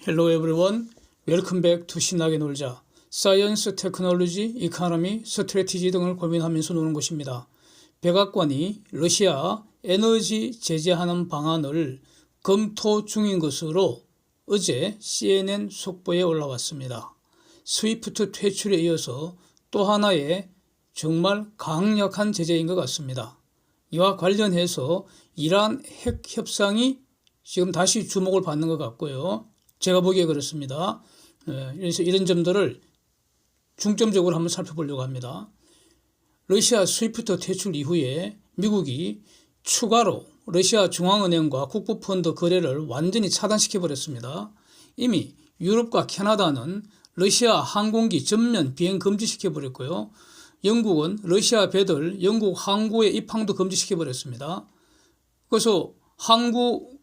Hello everyone, welcome back to 신나게 놀자. 사이언스, 테크놀로지, 이코노미, 스트래티지 등을 고민하면서 노는 곳입니다. 백악관이 러시아 에너지 제재하는 방안을 검토 중인 것으로 어제 CNN 속보에 올라왔습니다. 스위프트 퇴출에 이어서 또 하나의 정말 강력한 제재인 것 같습니다. 이와 관련해서 이란 핵 협상이 지금 다시 주목을 받는 것 같고요. 제가 보기에 그렇습니다. 그래서 이런 점들을 중점적으로 한번 살펴보려고 합니다. 러시아 스위프트 퇴출 이후에 미국이 추가로 러시아 중앙은행과 국부펀드 거래를 완전히 차단시켜버렸습니다. 이미 유럽과 캐나다는 러시아 항공기 전면 비행 금지시켜버렸고요. 영국은 러시아 배들 영국 항구의 입항도 금지시켜버렸습니다. 그래서 항구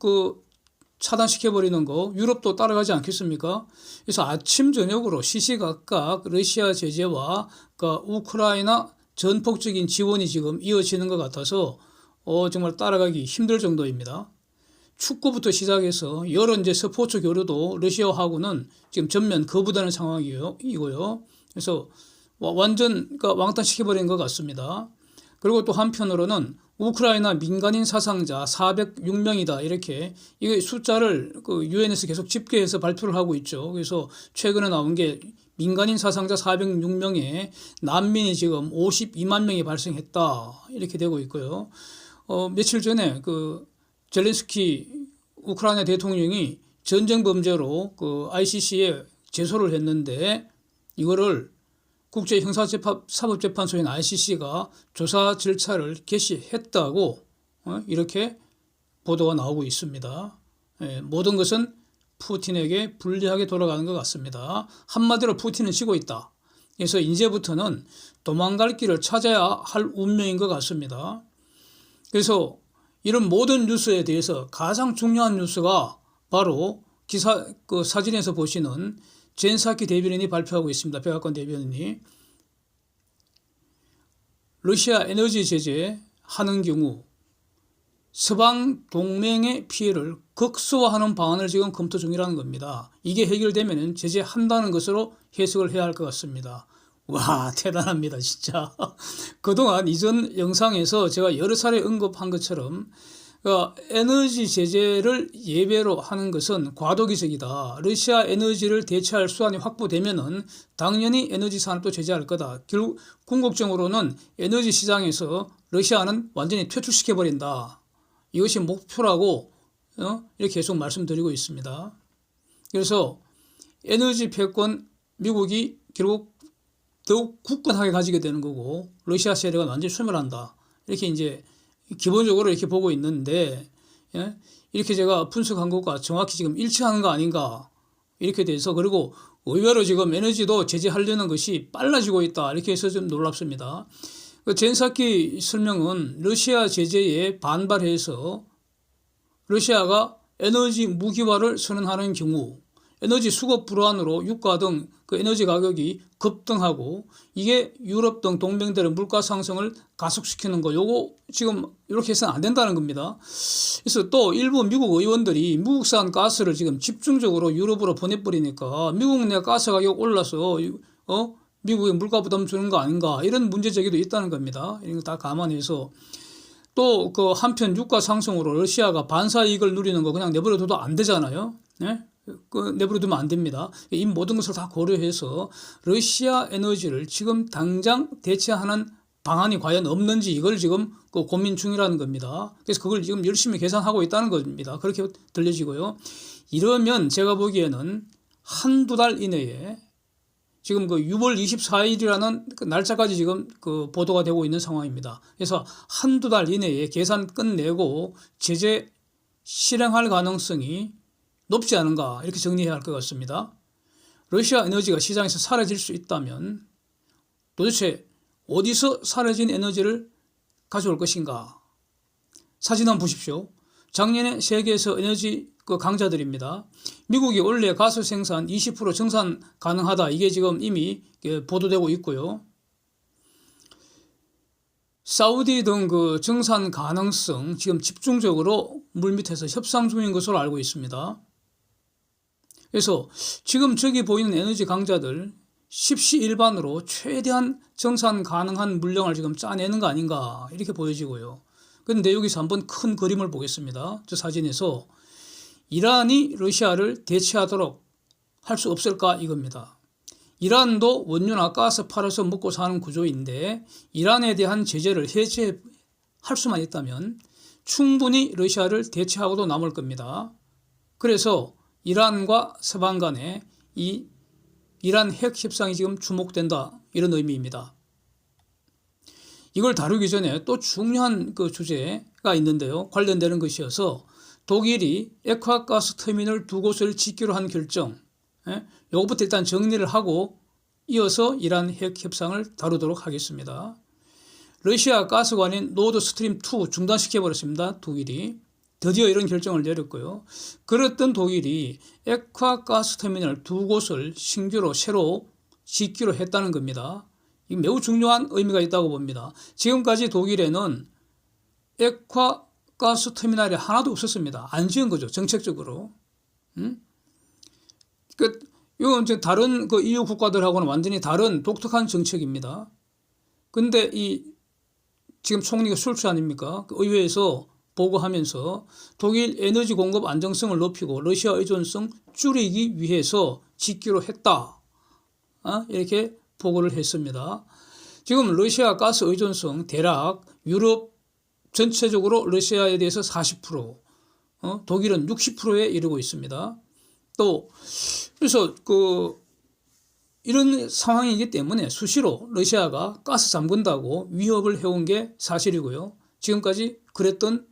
차단시켜버리는 거 유럽도 따라가지 않겠습니까? 그래서 아침 저녁으로 시시각각 러시아 제재와 우크라이나 전폭적인 지원이 지금 이어지는 것 같아서 정말 따라가기 힘들 정도입니다. 축구부터 시작해서 여러 이제 스포츠 교류도 러시아하고는 지금 전면 거부되는 상황이고요. 그래서 완전 왕따시켜버린 것 같습니다. 그리고 또 한편으로는 우크라이나 민간인 사상자 406명이다 이렇게 이게 숫자를 유엔에서 계속 집계해서 발표를 하고 있죠. 그래서 최근에 나온 게 민간인 사상자 406명에 난민이 지금 52만 명이 발생했다 이렇게 되고 있고요. 며칠 전에 젤렌스키 우크라이나 대통령이 전쟁 범죄로 ICC에 제소를 했는데 이거를 국제형사사법재판소인 ICC가 조사 절차를 개시했다고 이렇게 보도가 나오고 있습니다. 모든 것은 푸틴에게 불리하게 돌아가는 것 같습니다. 한마디로 푸틴은 지고 있다. 그래서 이제부터는 도망갈 길을 찾아야 할 운명인 것 같습니다. 그래서 이런 모든 뉴스에 대해서 가장 중요한 뉴스가 바로 사진에서 보시는 젠사키 대변인이 발표하고 있습니다. 백악관 대변인이 러시아 에너지 제재 하는 경우 서방 동맹의 피해를 극소화하는 방안을 지금 검토 중이라는 겁니다. 이게 해결되면 제재한다는 것으로 해석을 해야 할 것 같습니다. 와, 대단합니다, 진짜. 그동안 이전 영상에서 제가 여러 차례 언급한 것처럼 에너지 제재를 예외로 하는 것은 과도기적이다. 러시아 에너지를 대체할 수단이 확보되면은 당연히 에너지 산업도 제재할 거다. 결국 궁극적으로는 에너지 시장에서 러시아는 완전히 퇴출시켜버린다. 이것이 목표라고 이렇게 계속 말씀드리고 있습니다. 그래서 에너지 패권 미국이 결국 더욱 굳건하게 가지게 되는 거고 러시아 세력은 완전히 소멸한다. 이렇게 이제 기본적으로 이렇게 보고 있는데 이렇게 제가 분석한 것과 정확히 지금 일치하는 거 아닌가 이렇게 돼서 그리고 의외로 지금 에너지도 제재하려는 것이 빨라지고 있다 이렇게 해서 좀 놀랍습니다. 젠사키 설명은 러시아 제재에 반발해서 러시아가 에너지 무기화를 선언하는 경우 에너지 수급 불안으로 유가 등 에너지 가격이 급등하고 이게 유럽 등 동맹들의 물가 상승을 가속시키는 거 요거 지금 이렇게 해서는 안 된다는 겁니다. 그래서 또 일부 미국 의원들이 미국산 가스를 지금 집중적으로 유럽으로 보내버리니까 미국 내 가스 가격 올라서 미국에 물가 부담 주는 거 아닌가 이런 문제 제기도 있다는 겁니다. 이런 거 다 감안해서 또 한편 유가 상승으로 러시아가 반사 이익을 누리는 거 그냥 내버려둬도 안 되잖아요. 네? 내버려두면 안 됩니다. 이 모든 것을 다 고려해서 러시아 에너지를 지금 당장 대체하는 방안이 과연 없는지 이걸 지금 고민 중이라는 겁니다. 그래서 그걸 지금 열심히 계산하고 있다는 겁니다. 그렇게 들려지고요. 이러면 제가 보기에는 한두 달 이내에 지금 6월 24일이라는 날짜까지 지금 보도가 되고 있는 상황입니다. 그래서 한두 달 이내에 계산 끝내고 제재 실행할 가능성이 높지 않은가 이렇게 정리해야 할 것 같습니다. 러시아 에너지가 시장에서 사라질 수 있다면 도대체 어디서 사라진 에너지를 가져올 것인가? 사진 한번 보십시오. 작년에 세계에서 에너지 강자들입니다. 미국이 원래 가스 생산 20% 정산 가능하다. 이게 지금 이미 보도되고 있고요. 사우디 등 정산 가능성 지금 집중적으로 물밑에서 협상 중인 것으로 알고 있습니다. 그래서 지금 저기 보이는 에너지 강자들 십시일반으로 최대한 정산 가능한 물량을 지금 짜내는 거 아닌가 이렇게 보여지고요. 그런데 여기서 한번 큰 그림을 보겠습니다. 저 사진에서 이란이 러시아를 대체하도록 할 수 없을까 이겁니다. 이란도 원유나 가스 팔아서 먹고 사는 구조인데 이란에 대한 제재를 해제할 수만 있다면 충분히 러시아를 대체하고도 남을 겁니다. 그래서 이란과 서방 간에 이 이란 핵 협상이 지금 주목된다 이런 의미입니다. 이걸 다루기 전에 또 중요한 그 주제가 있는데요. 관련되는 것이어서 독일이 액화가스 터미널 2곳을 짓기로 한 결정, 이것부터 일단 정리를 하고 이어서 이란 핵 협상을 다루도록 하겠습니다. 러시아 가스관인 노드 스트림 2 중단시켜버렸습니다. 독일이. 드디어 이런 결정을 내렸고요. 그랬던 독일이 액화가스 터미널 2곳을 신규로 새로 짓기로 했다는 겁니다. 이 매우 중요한 의미가 있다고 봅니다. 지금까지 독일에는 액화가스 터미널이 하나도 없었습니다. 안 지은 거죠. 정책적으로. 이건 이제 다른 그 EU 국가들하고는 완전히 다른 독특한 정책입니다. 근데 이 지금 총리가 슐츠 아닙니까? 그 의회에서 보고하면서 독일 에너지 공급 안정성을 높이고 러시아 의존성 줄이기 위해서 짓기로 했다. 이렇게 보고를 했습니다. 지금 러시아 가스 의존성 대략 유럽 전체적으로 러시아에 대해서 40%, 독일은 60%에 이르고 있습니다. 또 그래서 이런 상황이기 때문에 수시로 러시아가 가스 잠근다고 위협을 해온 게 사실이고요. 지금까지 그랬던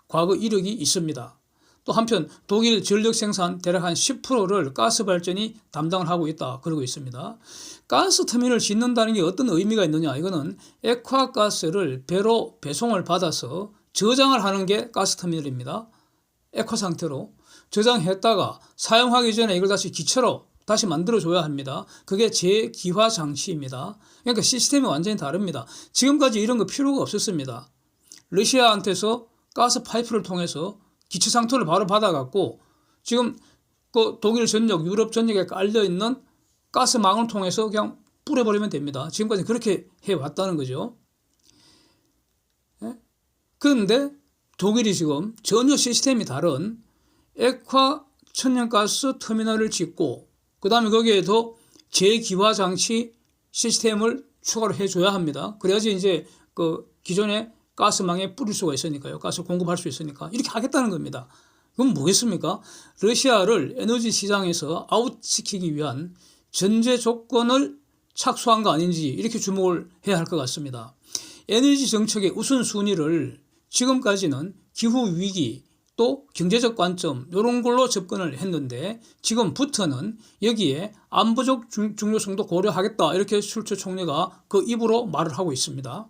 과거 이력이 있습니다. 또 한편 독일 전력 생산 대략 한 10%를 가스 발전이 담당을 하고 있다 그러고 있습니다. 가스 터미널을 짓는다는 게 어떤 의미가 있느냐, 이거는 액화가스를 배로 배송을 받아서 저장을 하는 게 가스 터미널입니다. 액화 상태로 저장했다가 사용하기 전에 이걸 다시 기체로 다시 만들어줘야 합니다. 그게 재기화 장치입니다. 그러니까 시스템이 완전히 다릅니다. 지금까지 이런 거 필요가 없었습니다. 러시아한테서 가스 파이프를 통해서 기체 상태를 바로 받아갖고 지금 그 독일 전역, 유럽 전역에 깔려있는 가스망을 통해서 그냥 뿌려버리면 됩니다. 지금까지 그렇게 해왔다는 거죠. 그런데 독일이 지금 전혀 시스템이 다른 액화 천연가스 터미널을 짓고 그 다음에 거기에 더 재기화 장치 시스템을 추가로 해줘야 합니다. 그래야지 이제 그 기존의 가스망에 뿌릴 수가 있으니까요. 가스 공급할 수 있으니까 이렇게 하겠다는 겁니다. 그럼 뭐겠습니까? 러시아를 에너지 시장에서 아웃시키기 위한 전제 조건을 착수한 거 아닌지 이렇게 주목을 해야 할 것 같습니다. 에너지 정책의 우선순위를 지금까지는 기후위기 또 경제적 관점 이런 걸로 접근을 했는데 지금부터는 여기에 안보적 중요성도 고려하겠다 이렇게 슐츠 총리가 그 입으로 말을 하고 있습니다.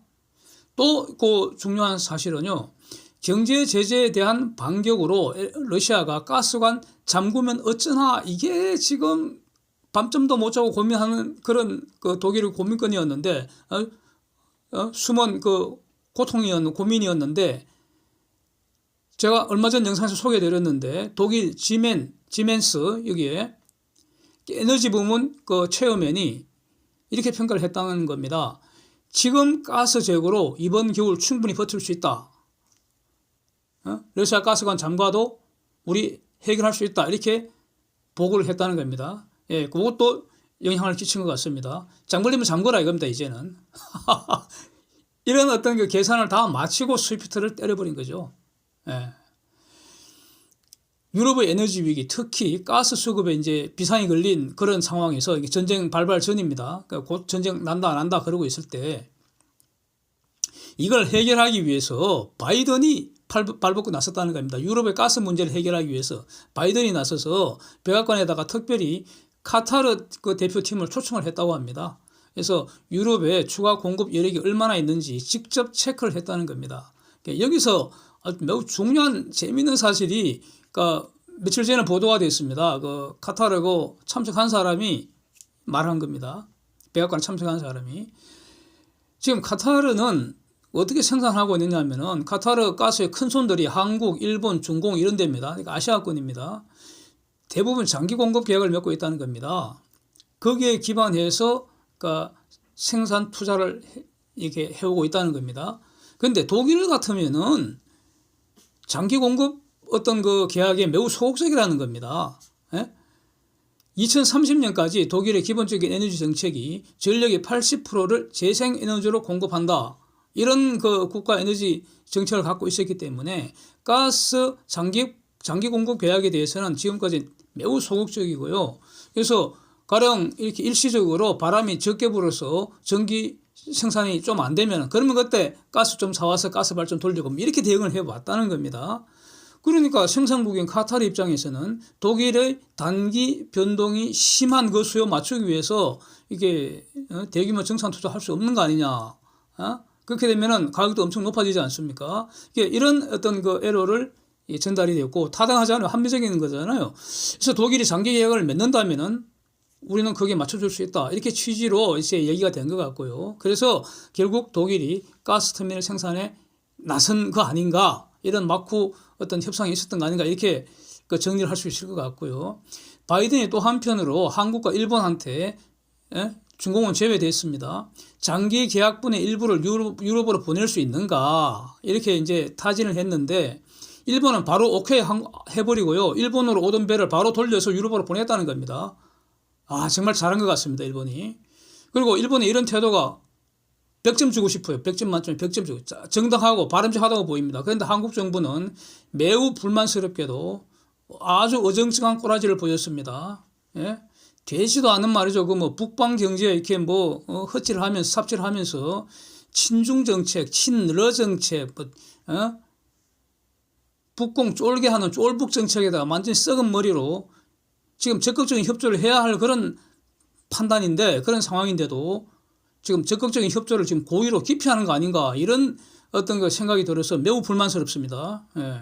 또 그 중요한 사실은요. 경제 제재에 대한 반격으로 러시아가 가스관 잠그면 어쩌나 이게 지금 밤잠도 못 자고 고민하는 그런 그 독일의 고민거리였는데 숨은 그 고민이었는데 제가 얼마 전 영상에서 소개해드렸는데 독일 지멘스 여기에 에너지 부문 그 체어맨이 이렇게 평가를 했다는 겁니다. 지금 가스 재고로 이번 겨울 충분히 버틸 수 있다. 러시아 가스관 잠가도 우리 해결할 수 있다. 이렇게 보고를 했다는 겁니다. 예, 그것도 영향을 끼친 것 같습니다. 잠글리면 잠그라 이겁니다, 이제는. 이런 어떤 그 계산을 다 마치고 스위프트를 때려버린 거죠. 예. 유럽의 에너지 위기, 특히 가스 수급에 이제 비상이 걸린 그런 상황에서 전쟁 발발 전입니다. 그러니까 곧 전쟁 난다 안 난다 그러고 있을 때 이걸 해결하기 위해서 바이든이 발벗고 나섰다는 겁니다. 유럽의 가스 문제를 해결하기 위해서 바이든이 나서서 백악관에다가 특별히 카타르 그 대표팀을 초청을 했다고 합니다. 그래서 유럽에 추가 공급 여력이 얼마나 있는지 직접 체크를 했다는 겁니다. 그러니까 여기서 매우 중요한 재미있는 사실이 그러니까 며칠 전에 보도가 됐습니다. 그 카타르 참석한 사람이 말한 겁니다. 백악관 참석한 사람이. 지금 카타르는 어떻게 생산하고 있느냐면은 카타르 가스의 큰 손들이 한국, 일본, 중공 이런 데입니다. 그러니까 아시아권입니다. 대부분 장기 공급 계약을 맺고 있다는 겁니다. 거기에 기반해서 그러니까 생산 투자를 이렇게 해오고 있다는 겁니다. 그런데 독일 같으면은 장기 공급 어떤 그 계약에 매우 소극적이라는 겁니다. 예? 2030년까지 독일의 기본적인 에너지 정책이 전력의 80%를 재생에너지로 공급한다. 이런 그 국가 에너지 정책을 갖고 있었기 때문에 가스 장기 공급 계약에 대해서는 지금까지 매우 소극적이고요. 그래서 가령 이렇게 일시적으로 바람이 적게 불어서 전기 생산이 좀 안 되면 그러면 그때 가스 좀 사와서 가스 발전 돌리고 이렇게 대응을 해왔다는 겁니다. 그러니까 생산국인 카타르 입장에서는 독일의 단기 변동이 심한 그 수요 맞추기 위해서 이게 대규모 정산 투자할 수 없는 거 아니냐. 그렇게 되면은 가격도 엄청 높아지지 않습니까? 이런 어떤 그 에러를 전달이 됐고 타당하지 않아요. 합리적인 거잖아요. 그래서 독일이 장기 계약을 맺는다면은 우리는 거기에 맞춰줄 수 있다. 이렇게 취지로 이제 얘기가 된 것 같고요. 그래서 결국 독일이 가스터미널 생산에 나선 거 아닌가. 이런 막후 어떤 협상이 있었던 거 아닌가. 이렇게 그 정리를 할 수 있을 것 같고요. 바이든이 또 한편으로 한국과 일본한테 준공은 제외됐습니다. 장기 계약분의 일부를 유럽으로 보낼 수 있는가. 이렇게 이제 타진을 했는데 일본은 바로 오케이 해버리고요. 일본으로 오던 배를 바로 돌려서 유럽으로 보냈다는 겁니다. 정말 잘한 것 같습니다. 일본이. 그리고 일본의 이런 태도가 100점 주고 싶어요. 100점 만점에 100점 주고. 정당하고 바람직하다고 보입니다. 그런데 한국 정부는 매우 불만스럽게도 아주 어정쩡한 꼬라지를 보였습니다. 예? 되지도 않은 말이죠. 그 뭐 북방 경제에 이렇게 뭐 헛질을 하면서 삽질을 하면서 친중 정책, 친러 정책, 북공 쫄게 하는 쫄북 정책에다가 완전히 썩은 머리로 지금 적극적인 협조를 해야 할 그런 판단인데 그런 상황인데도 지금 적극적인 협조를 지금 고의로 기피하는 거 아닌가 이런 어떤 그 생각이 들어서 매우 불만스럽습니다. 예.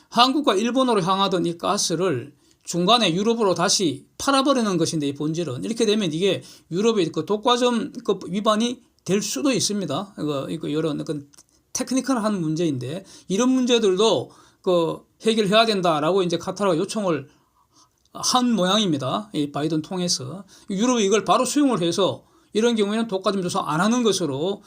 한국과 일본으로 향하던 이 가스를 중간에 유럽으로 다시 팔아버리는 것인데 이 본질은 이렇게 되면 이게 유럽의 그 독과점급 위반이 될 수도 있습니다. 이거 이런 그 테크니컬한 문제인데 이런 문제들도 그 해결해야 된다라고 이제 카타르가 요청을 한 모양입니다. 이 바이든 통해서 유럽이 이걸 바로 수용을 해서 이런 경우에는 독과점 조사 안 하는 것으로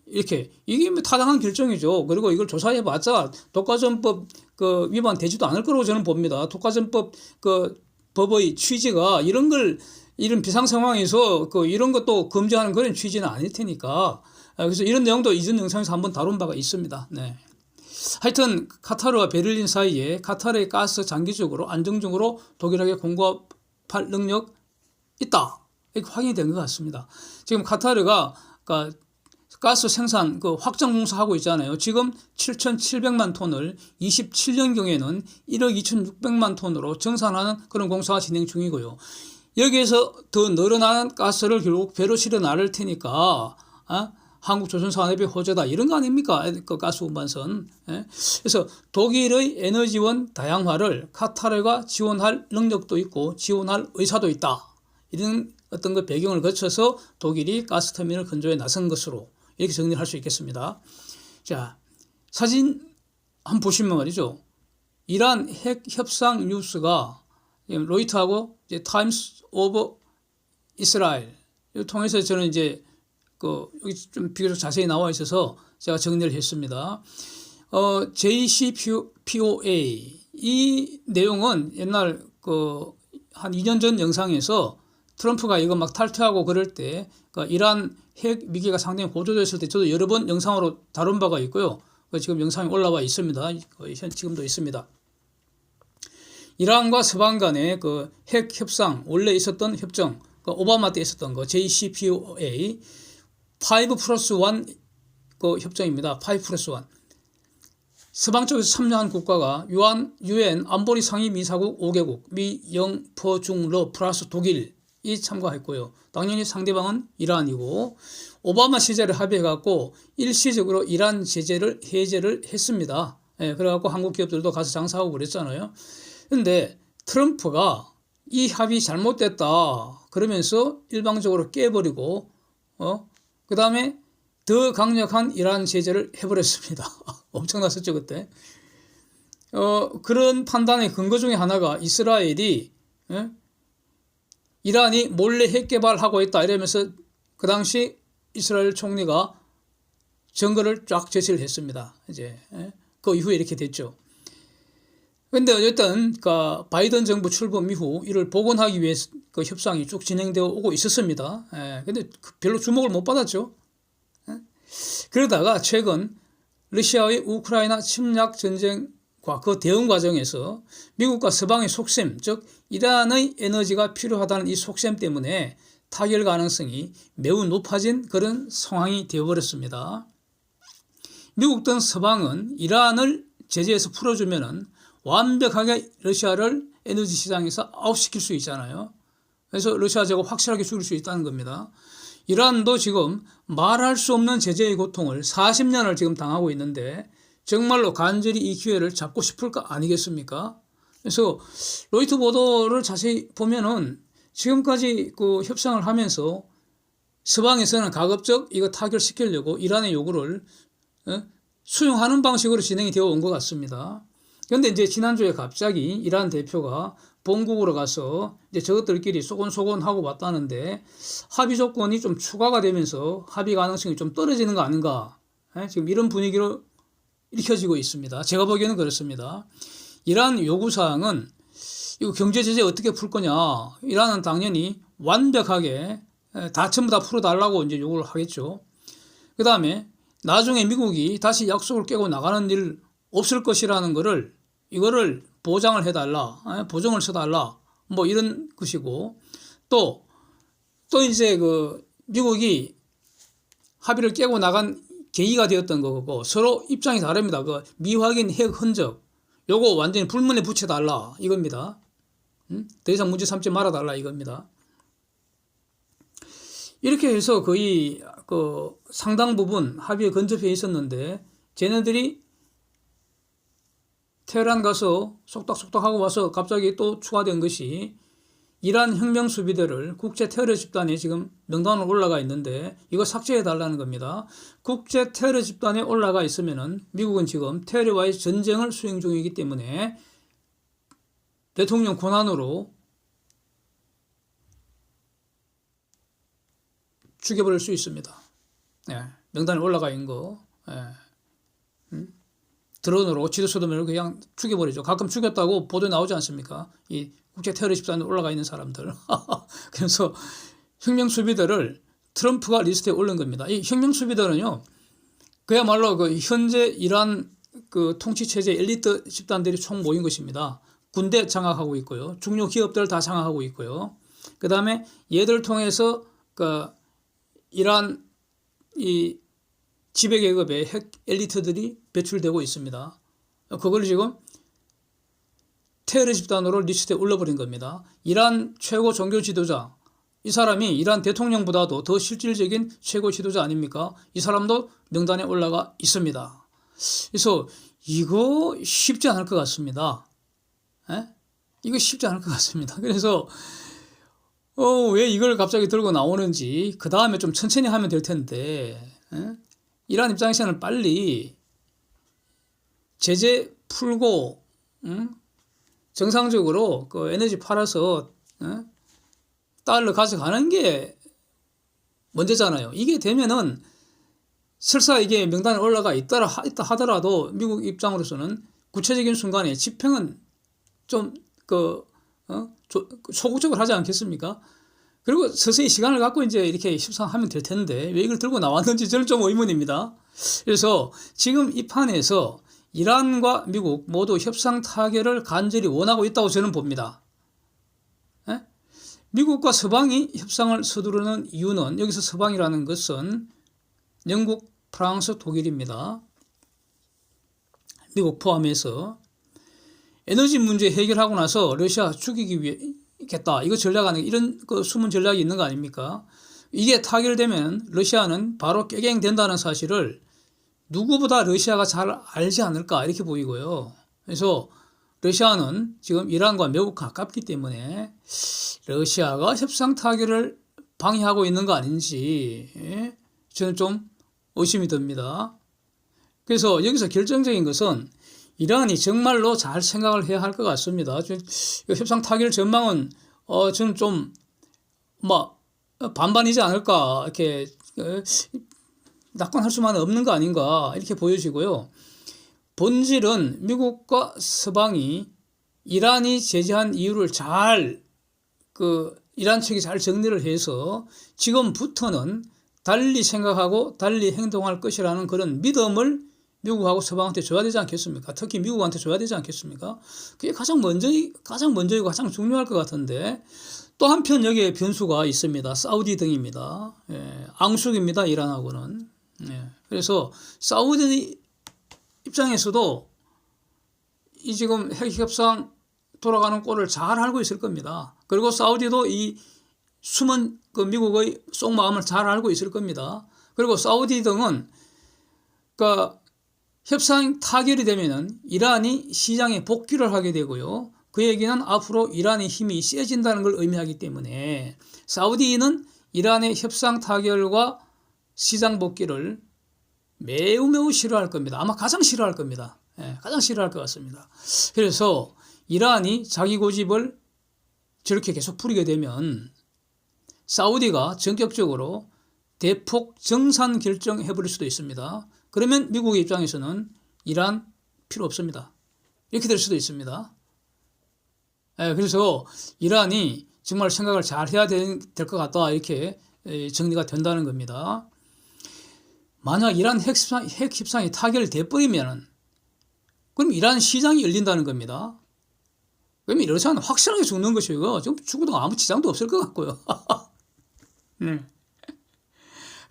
이렇게 이게 타당한 결정이죠. 그리고 이걸 조사해봤자 독과점법 그 위반되지도 않을 거라고 저는 봅니다. 독과점법 그 법의 취지가 이런 비상 상황에서 이런 것도 금지하는 그런 취지는 아닐 테니까. 그래서 이런 내용도 이전 영상에서 한번 다룬 바가 있습니다. 네. 하여튼 카타르와 베를린 사이에 카타르의 가스 장기적으로 안정적으로 독일에게 공급할 능력 있다. 이렇게 확인이 된 것 같습니다. 지금 카타르가 가스 생산 확장 공사하고 있잖아요. 지금 7,700만 톤을 27년경에는 1억 2,600만 톤으로 정산하는 그런 공사가 진행 중이고요. 여기에서 더 늘어나는 가스를 결국 배로 실어 나를 테니까 한국조선산업의 호재다 이런 거 아닙니까? 그 가스 운반선. 그래서 독일의 에너지원 다양화를 카타르가 지원할 능력도 있고 지원할 의사도 있다. 이런 어떤 그 배경을 거쳐서 독일이 가스터미널 건조에 나선 것으로 이렇게 정리를 할 수 있겠습니다. 자, 사진 한번 보시면 말이죠. 이란 핵 협상 뉴스가 로이터하고 이제 타임스 오브 이스라엘 을 통해서 저는 이제 여기 좀 비교적 자세히 나와 있어서 제가 정리를 했습니다. JCPOA 이 내용은 옛날 한 2년 전 영상에서 트럼프가 이거 막 탈퇴하고 그럴 때 이란 핵 위기가 상당히 고조됐을 때 저도 여러 번 영상으로 다룬 바가 있고요. 지금 영상이 올라와 있습니다. 지금도 있습니다. 이란과 서방 간의 핵 협상 원래 있었던 협정 오바마 때 있었던 JCPOA 5+1 협정입니다. 5+1 서방 쪽에서 참여한 국가가 유엔 안보리 상임이사국 5개국 미, 영, 퍼, 중, 러 플러스 독일이 참가했고요. 당연히 상대방은 이란이고 오바마 시절에 합의해갖고 일시적으로 이란 제재를 해제를 했습니다. 그래갖고 한국 기업들도 가서 장사하고 그랬잖아요. 그런데 트럼프가 이 합의 잘못됐다 그러면서 일방적으로 깨버리고 그 다음에 더 강력한 이란 제재를 해버렸습니다. 엄청났었죠 그때. 그런 판단의 근거 중에 하나가 이스라엘이 예? 이란이 몰래 핵 개발하고 있다 이러면서 그 당시 이스라엘 총리가 증거를 쫙 제시를 했습니다. 이제 그 이후에 이렇게 됐죠. 근데 어쨌든 그 바이든 정부 출범 이후 이를 복원하기 위해서 그 협상이 쭉 진행되어 오고 있었습니다. 근데 별로 주목을 못 받았죠. 그러다가 최근 러시아의 우크라이나 침략 전쟁과 그 대응 과정에서 미국과 서방의 속셈, 즉 이란의 에너지가 필요하다는 이 속셈 때문에 타결 가능성이 매우 높아진 그런 상황이 되어버렸습니다. 미국 등 서방은 이란을 제재해서 풀어주면은 완벽하게 러시아를 에너지 시장에서 아웃시킬 수 있잖아요. 그래서 러시아 제가 확실하게 줄일 수 있다는 겁니다. 이란도 지금 말할 수 없는 제재의 고통을 40년을 지금 당하고 있는데 정말로 간절히 이 기회를 잡고 싶을 거 아니겠습니까? 그래서 로이터 보도를 자세히 보면은 지금까지 그 협상을 하면서 서방에서는 가급적 이거 타결시키려고 이란의 요구를 수용하는 방식으로 진행이 되어 온 것 같습니다. 그런데 이제 지난주에 갑자기 이란 대표가 본국으로 가서 이제 저것들끼리 소곤소곤 하고 왔다는데 합의 조건이 좀 추가가 되면서 합의 가능성이 좀 떨어지는 거 아닌가? 지금 이런 분위기로 읽혀지고 있습니다. 제가 보기에는 그렇습니다. 이란 요구사항은 이거 경제 제재 어떻게 풀 거냐? 이란은 당연히 완벽하게 다 전부 다 풀어달라고 이제 요구를 하겠죠. 그 다음에 나중에 미국이 다시 약속을 깨고 나가는 일 없을 것이라는 거를 이거를 보장을 해달라, 보정을 쳐달라, 뭐 이런 것이고 또 이제 그 미국이 합의를 깨고 나간 계기가 되었던 거고 서로 입장이 다릅니다. 그 미확인 핵 흔적 요거 완전히 불문에 붙여달라 이겁니다. 더 이상 문제 삼지 말아달라 이겁니다. 이렇게 해서 거의 그 상당 부분 합의에 근접해 있었는데 쟤네들이 테헤란 가서 속닥속닥 하고 와서 갑자기 또 추가된 것이 이란 혁명 수비대를 국제 테러 집단에 지금 명단으로 올라가 있는데 이거 삭제해 달라는 겁니다. 국제 테러 집단에 올라가 있으면은 미국은 지금 테러와의 전쟁을 수행 중이기 때문에 대통령 권한으로 죽여버릴 수 있습니다. 명단에 올라가 있는 거. 드론으로 지도서도 그냥 죽여버리죠. 가끔 죽였다고 보도에 나오지 않습니까? 이 국제 테러 집단에 올라가 있는 사람들. 그래서 혁명 수비대를 트럼프가 리스트에 올린 겁니다. 이 혁명 수비대는요, 그야말로 그 현재 이란 그 통치 체제 엘리트 집단들이 총 모인 것입니다. 군대 장악하고 있고요, 중요 기업들 다 장악하고 있고요. 그 다음에 얘들 통해서 그 이란 이 지배계급의 핵 엘리트들이 배출되고 있습니다. 그걸 지금 테러 집단으로 리스트에 올려버린 겁니다. 이란 최고 종교 지도자, 이 사람이 이란 대통령보다도 더 실질적인 최고 지도자 아닙니까? 이 사람도 명단에 올라가 있습니다. 그래서 이거 쉽지 않을 것 같습니다. 이거 쉽지 않을 것 같습니다. 그래서 왜 이걸 갑자기 들고 나오는지 그 다음에 좀 천천히 하면 될 텐데 이란 입장에서는 빨리 제재 풀고 정상적으로 그 에너지 팔아서 달러 가져가는 게 문제잖아요. 이게 되면은 설사 이게 명단에 올라가 있다 하더라도 미국 입장으로서는 구체적인 순간에 집행은 좀 소극적으로 하지 않겠습니까? 그리고 서서히 시간을 갖고 이제 이렇게 협상하면 될 텐데 왜 이걸 들고 나왔는지 저는 좀 의문입니다. 그래서 지금 이 판에서 이란과 미국 모두 협상 타결을 간절히 원하고 있다고 저는 봅니다. 미국과 서방이 협상을 서두르는 이유는 여기서 서방이라는 것은 영국, 프랑스, 독일입니다. 미국 포함해서 에너지 문제 해결하고 나서 러시아 죽이기 위해겠다. 이거 전략하는 이런 그 숨은 전략이 있는 거 아닙니까? 이게 타결되면 러시아는 바로 깨갱된다는 사실을 누구보다 러시아가 잘 알지 않을까 이렇게 보이고요. 그래서 러시아는 지금 이란과 매우 가깝기 때문에 러시아가 협상 타결을 방해하고 있는 거 아닌지 저는 좀 의심이 듭니다. 그래서 여기서 결정적인 것은 이란이 정말로 잘 생각을 해야 할 것 같습니다. 협상 타결 전망은 저는 좀 뭐 반반이지 않을까 이렇게 낙관할 수만 없는 거 아닌가 이렇게 보여지고요. 본질은 미국과 서방이 이란이 제재한 이유를 잘 이란 측이 잘 정리를 해서 지금부터는 달리 생각하고 달리 행동할 것이라는 그런 믿음을 미국하고 서방한테 줘야 되지 않겠습니까? 특히 미국한테 줘야 되지 않겠습니까? 그게 가장 먼저이고 가장 중요할 것 같은데 또 한편 여기에 변수가 있습니다. 사우디 등입니다. 예, 앙숙입니다. 이란하고는. 예, 그래서 사우디 입장에서도 이 지금 핵협상 돌아가는 꼴을 잘 알고 있을 겁니다. 그리고 사우디도 이 숨은 미국의 속마음을 잘 알고 있을 겁니다. 그리고 사우디 등은 협상 타결이 되면은 이란이 시장에 복귀를 하게 되고요. 그 얘기는 앞으로 이란의 힘이 세진다는 걸 의미하기 때문에 사우디는 이란의 협상 타결과 시장 복귀를 매우 싫어할 겁니다. 아마 가장 싫어할 겁니다. 예, 가장 싫어할 것 같습니다. 그래서 이란이 자기 고집을 저렇게 계속 부리게 되면 사우디가 전격적으로 대폭 정산 결정해버릴 수도 있습니다. 그러면 미국의 입장에서는 이란 필요 없습니다. 이렇게 될 수도 있습니다. 그래서 이란이 정말 생각을 잘 해야 될 것 같다 이렇게 정리가 된다는 겁니다. 만약 이란 핵협상이 타결돼 버리면 그럼 이란 시장이 열린다는 겁니다. 그러면 러시아는 확실하게 죽는 것이고 지금 죽어도 아무 지장도 없을 것 같고요.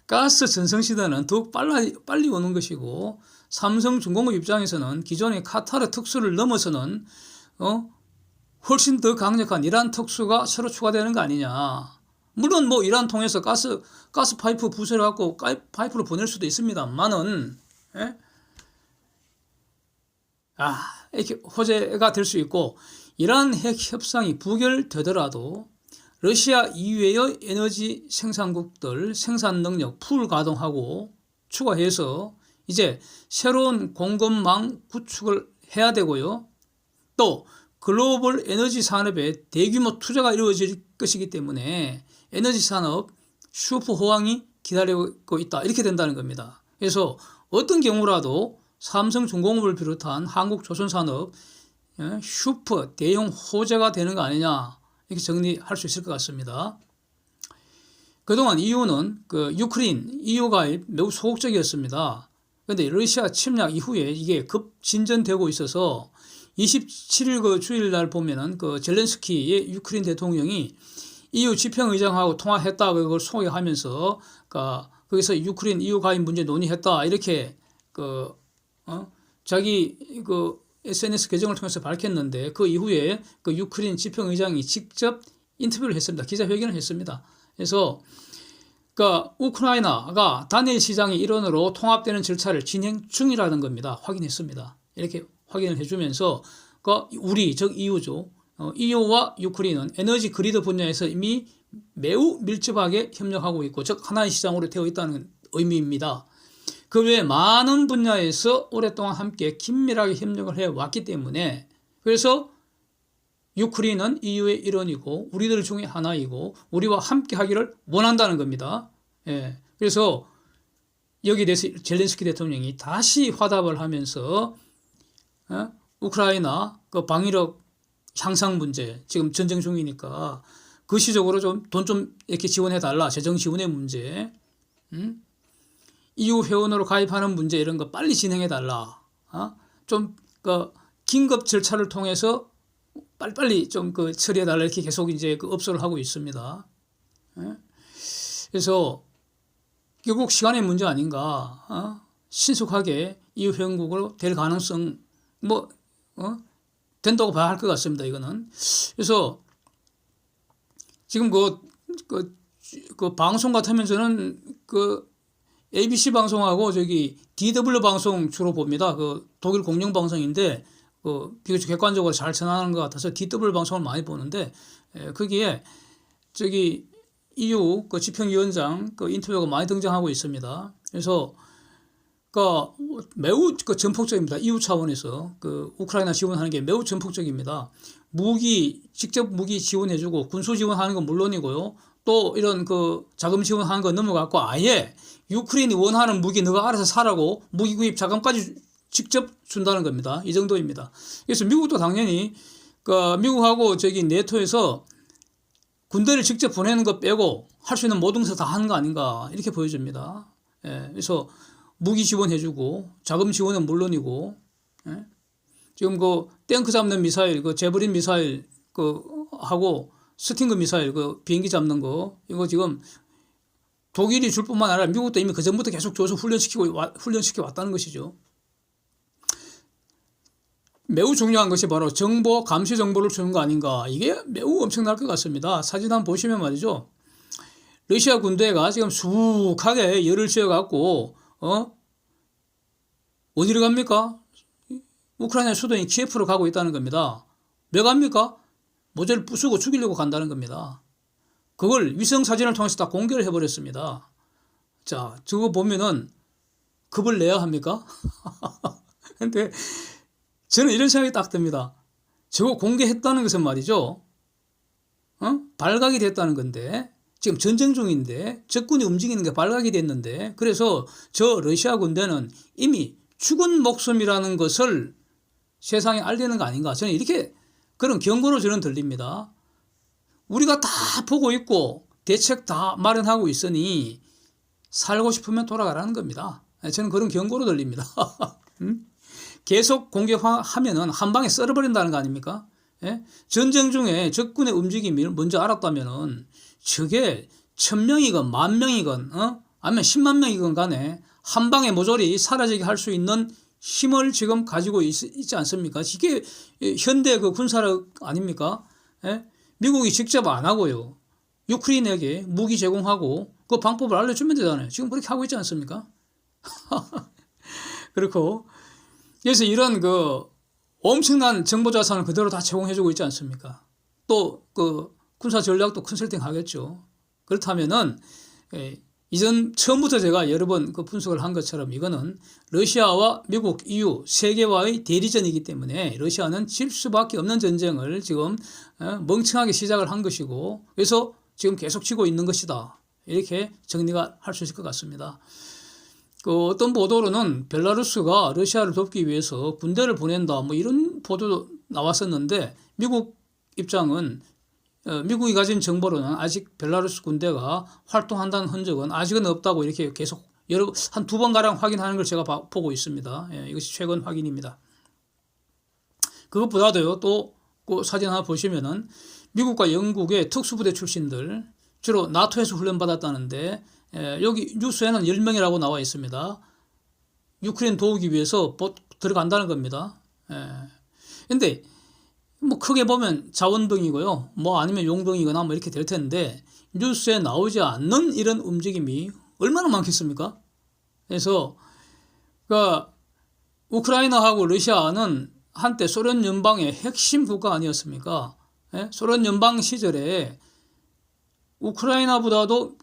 가스 전성시대는 더욱 빨리 오는 것이고 삼성중공업 입장에서는 기존의 카타르 특수를 넘어서는 훨씬 더 강력한 이란 특수가 새로 추가되는 거 아니냐. 물론 뭐 이란 통해서 가스 파이프 부설해갖고 파이프를 보낼 수도 있습니다만은 이렇게 호재가 될 수 있고 이란 핵 협상이 부결되더라도 러시아 이외의 에너지 생산국들 생산 능력 풀 가동하고 추가해서 이제 새로운 공급망 구축을 해야 되고요. 또 글로벌 에너지 산업에 대규모 투자가 이루어질 것이기 때문에 에너지 산업 슈퍼 호황이 기다리고 있다. 이렇게 된다는 겁니다. 그래서 어떤 경우라도 삼성중공업을 비롯한 한국조선산업 슈퍼 대형 호재가 되는 거 아니냐 이렇게 정리할 수 있을 것 같습니다. 그동안 EU는 유크레인 EU 가입 매우 소극적이었습니다. 그런데 러시아 침략 이후에 이게 급진전되고 있어서 27일 주일날 보면은 젤렌스키의 유크레인 대통령이 EU 집행의장하고 통화했다 그걸 소개하면서 거기서 유크레인 EU 가입 문제 논의했다 이렇게 자기 SNS 계정을 통해서 밝혔는데 그 이후에 유크레인 집행의장이 직접 인터뷰를 했습니다. 기자회견을 했습니다. 그래서 우크라이나가 단일 시장의 일원으로 통합되는 절차를 진행 중이라는 겁니다. 확인했습니다. 이렇게 확인을 해주면서 우리 즉 EU죠. EU와 유크레인은 에너지 그리드 분야에서 이미 매우 밀접하게 협력하고 있고 즉 하나의 시장으로 되어 있다는 의미입니다. 그 외에 많은 분야에서 오랫동안 함께 긴밀하게 협력을 해왔기 때문에 그래서 유크레인은 EU의 일원이고 우리들 중에 하나이고 우리와 함께 하기를 원한다는 겁니다. 예. 그래서 여기에 대해서 젤렌스키 대통령이 다시 화답을 하면서 우크라이나 방위력 향상 문제 지금 전쟁 중이니까 그 시적으로 돈 좀 이렇게 지원해달라. 재정 지원의 문제 EU 회원으로 가입하는 문제 이런 거 빨리 진행해달라. 좀 긴급 절차를 통해서 빨리빨리 좀 처리해달라 이렇게 계속 이제 업소를 하고 있습니다. 그래서 결국 시간의 문제 아닌가. 신속하게 EU 회원국으로 될 가능성 된다고 봐야 할 것 같습니다. 이거는. 그래서 지금 방송 같으면 저는 ABC 방송하고 DW 방송 주로 봅니다. 독일 공영 방송인데 비교적 객관적으로 잘 전하는 것 같아서 DW 방송을 많이 보는데 거기에 EU 집행위원장 인터뷰가 많이 등장하고 있습니다. 그래서 매우 전폭적입니다. EU 차원에서 우크라이나 지원하는 게 매우 전폭적입니다. 직접 무기 지원해주고 군수 지원하는 건 물론이고요. 또 이런 자금 지원하는 거 넘어갔고 아예 유크레인이 원하는 무기 너가 알아서 사라고 무기 구입 자금까지 직접 준다는 겁니다. 이 정도입니다. 그래서 미국도 당연히 미국하고 네토에서 군대를 직접 보내는 거 빼고 할 수 있는 모든 것을 다 하는 거 아닌가 이렇게 보여집니다. 예, 그래서 무기 지원해주고 자금 지원은 물론이고, 예? 지금 탱크 잡는 미사일, 제브린 미사일 하고 스팅그 미사일 비행기 잡는 거 이거 지금 독일이 줄 뿐만 아니라 미국도 이미 그 전부터 계속 줘서 훈련시켜 왔다는 것이죠. 매우 중요한 것이 바로 정보, 감시 정보를 주는 거 아닌가. 이게 매우 엄청날 것 같습니다. 사진 한번 보시면 말이죠. 러시아 군대가 지금 수북하게 열을 지어갖고, 어디로 갑니까? 우크라이나 수도인 키예프로 가고 있다는 겁니다. 왜 갑니까? 모자를 부수고 죽이려고 간다는 겁니다. 그걸 위성 사진을 통해서 다 공개를 해버렸습니다. 자, 저거 보면은 겁을 내야 합니까? 근데 저는 이런 생각이 딱 듭니다. 저거 공개했다는 것은 말이죠. 발각이 됐다는 건데, 지금 전쟁 중인데, 적군이 움직이는 게 발각이 됐는데, 그래서 저 러시아 군대는 이미 죽은 목숨이라는 것을 세상에 알리는 거 아닌가. 저는 그런 경고로 저는 들립니다. 우리가 다 보고 있고, 대책 다 마련하고 있으니, 살고 싶으면 돌아가라는 겁니다. 저는 그런 경고로 들립니다. 계속 공격하면은 한 방에 썰어버린다는 거 아닙니까? 예? 전쟁 중에 적군의 움직임을 먼저 알았다면은 저게 1000명이건 10,000명이건 아니면 10만 명이건 간에 한 방에 모조리 사라지게 할 수 있는 힘을 지금 가지고 있지 않습니까? 이게 현대 군사력 아닙니까? 예? 미국이 직접 안 하고요. 유크레인에게 무기 제공하고 그 방법을 알려주면 되잖아요. 지금 그렇게 하고 있지 않습니까? 그렇고 그래서 이런 엄청난 정보 자산을 그대로 다 제공해주고 있지 않습니까? 또 군사 전략도 컨설팅 하겠죠. 그렇다면은 이전 처음부터 제가 여러 번 분석을 한 것처럼 이거는 러시아와 미국, EU 세계와의 대리전이기 때문에 러시아는 질 수밖에 없는 전쟁을 지금 멍청하게 시작을 한 것이고 그래서 지금 계속 지고 있는 것이다. 이렇게 정리가 할 수 있을 것 같습니다. 어떤 보도로는 벨라루스가 러시아를 돕기 위해서 군대를 보낸다 뭐 이런 보도도 나왔었는데 미국 입장은 미국이 가진 정보로는 아직 벨라루스 군대가 활동한다는 흔적은 아직은 없다고 이렇게 계속 한 2번가량 확인하는 걸 제가 보고 있습니다. 예, 이것이 최근 확인입니다. 그것보다도요, 또 사진 하나 보시면은 미국과 영국의 특수부대 출신들 주로 나토에서 훈련받았다는데 여기 뉴스에는 10명이라고 나와 있습니다. 유크레인 도우기 위해서 들어간다는 겁니다. 근데 뭐 크게 보면 자원병이고요. 뭐 아니면 용병이거나 뭐 이렇게 될 텐데 뉴스에 나오지 않는 이런 움직임이 얼마나 많겠습니까? 그래서 우크라이나하고 러시아는 한때 소련 연방의 핵심 국가 아니었습니까? 소련 연방 시절에 우크라이나보다도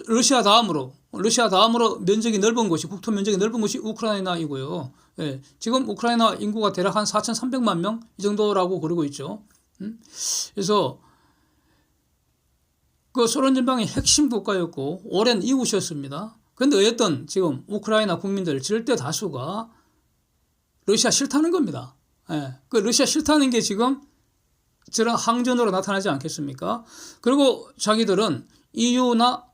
러시아 다음으로 면적이 넓은 곳이 국토 면적이 넓은 곳이 우크라이나이고요. 예, 지금 우크라이나 인구가 대략 한 4,300만 명 이 정도라고 그러고 있죠. 그래서 소련 연방의 핵심 국가였고 오랜 이웃이었습니다. 그런데 어쨌든 지금 우크라이나 국민들 절대 다수가 러시아 싫다는 겁니다. 예, 러시아 싫다는 게 지금 저런 항전으로 나타나지 않겠습니까? 그리고 자기들은 EU나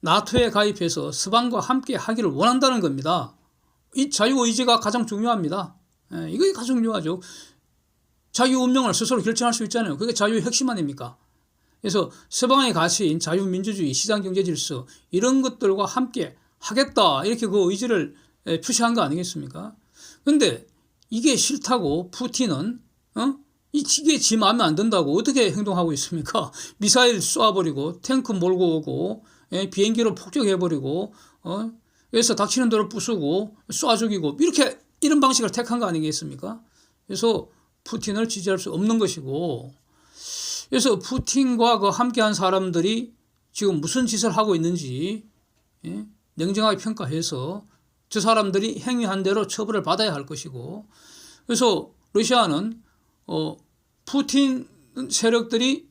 나토에 가입해서 서방과 함께 하기를 원한다는 겁니다. 이 자유의지가 가장 중요합니다. 이게 가장 중요하죠. 자기 운명을 스스로 결정할 수 있잖아요. 그게 자유의 핵심 아닙니까? 그래서 서방의 가치인 자유민주주의, 시장경제질서 이런 것들과 함께 하겠다 이렇게 그 의지를 표시한 거 아니겠습니까? 그런데 이게 싫다고 푸틴은 이게 지 마음에 안 든다고 어떻게 행동하고 있습니까? 미사일 쏘아버리고 탱크 몰고 오고 비행기로 폭격해버리고 그래서 닥치는 대로 부수고 쏴 죽이고 이런 방식을 택한 거 아니겠습니까? 그래서 푸틴을 지지할 수 없는 것이고 그래서 푸틴과 함께한 사람들이 지금 무슨 짓을 하고 있는지 냉정하게 평가해서 저 사람들이 행위한 대로 처벌을 받아야 할 것이고, 그래서 러시아는 푸틴 세력들이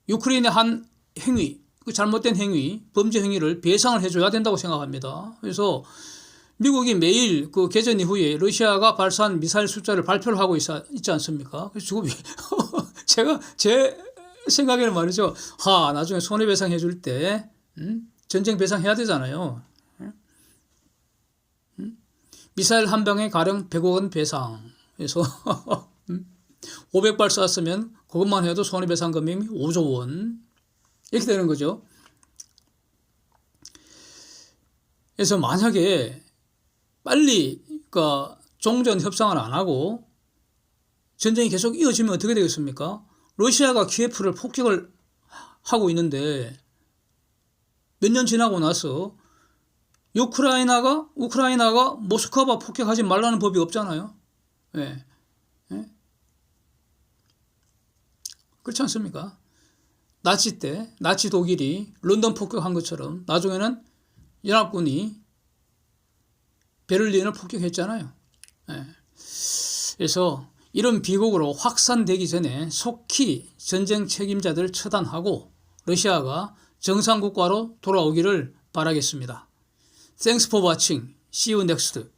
유크레인의 한 행위, 그 잘못된 행위, 범죄 행위를 배상을 해줘야 된다고 생각합니다. 그래서 미국이 매일 그 개전 이후에 러시아가 발사한 미사일 숫자를 발표를 하고 있지 않습니까? 그래서 제가 제 생각에는 말이죠. 나중에 손해배상 해줄 때 전쟁 배상해야 되잖아요. 미사일 한 방에 가령 100억 원 배상. 그래서 500발 쐈으면 그것만 해도 손해배상 금액이 5조 원. 이렇게 되는 거죠. 그래서 만약에 빨리 그러니까 종전 협상을 안 하고 전쟁이 계속 이어지면 어떻게 되겠습니까? 러시아가 키예프를 폭격을 하고 있는데 몇 년 지나고 나서 우크라이나가 모스크바 폭격하지 말라는 법이 없잖아요. 네. 네? 그렇지 않습니까? 나치 때 나치 독일이 런던 폭격한 것처럼 나중에는 연합군이 베를린을 폭격했잖아요. 네. 그래서 이런 비극으로 확산되기 전에 속히 전쟁 책임자들을 처단하고 러시아가 정상국가로 돌아오기를 바라겠습니다. Thanks for watching. See you next.